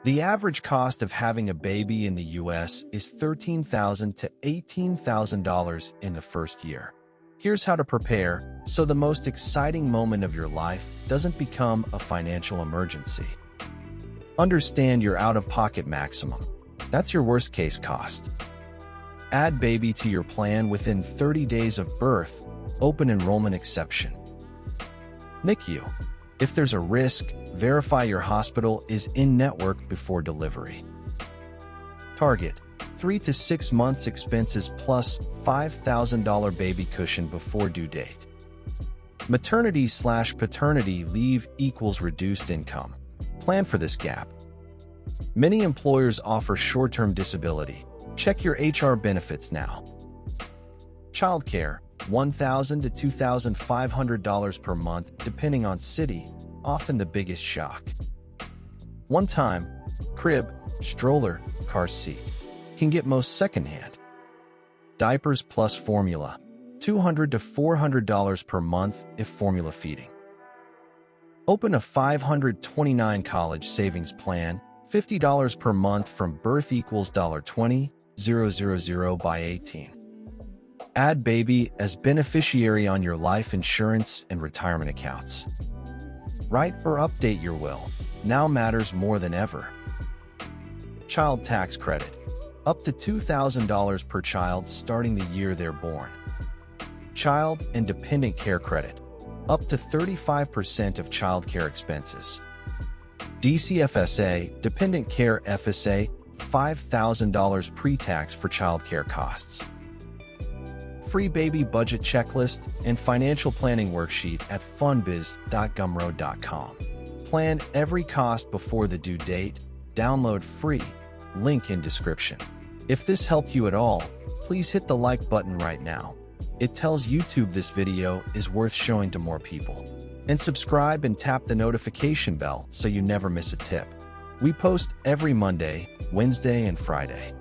The average cost of having a baby in the US is $13,000 to $18,000 in the first year. Here's how to prepare so the most exciting moment of your life doesn't become a financial emergency. Understand your out-of-pocket maximum. That's your worst-case cost. Add baby to your plan within 30 days of birth, open enrollment exception. NICU. If there's a risk, verify your hospital is in-network before delivery. Target: 3 to 6 months expenses plus $5,000 baby cushion before due date. Maternity/paternity leave equals reduced income. Plan for this gap. Many employers offer short-term disability. Check your HR benefits now. Childcare: $1,000 to $2,500 per month depending on city, often the biggest shock. One-time, crib, stroller, car seat. Can get most secondhand. Diapers plus formula: $200 to $400 per month if formula feeding. Open a 529 college savings plan, $50 per month from birth equals $20,000 by 18. Add baby as beneficiary on your life insurance and retirement accounts. Write or update your will. Now matters more than ever. Child tax credit: up to $2,000 per child starting the year they're born. Child and dependent care credit: up to 35% of child care expenses. DCFSA, dependent care FSA, $5,000 pre-tax for child care costs. Free baby budget checklist and financial planning worksheet at funbiz.gumroad.com. Plan every cost before the due date. Download free. Link in description. If this helped you at all, please hit the like button right now. It tells YouTube this video is worth showing to more people. And subscribe and tap the notification bell so you never miss a tip. We post every Monday, Wednesday, and Friday.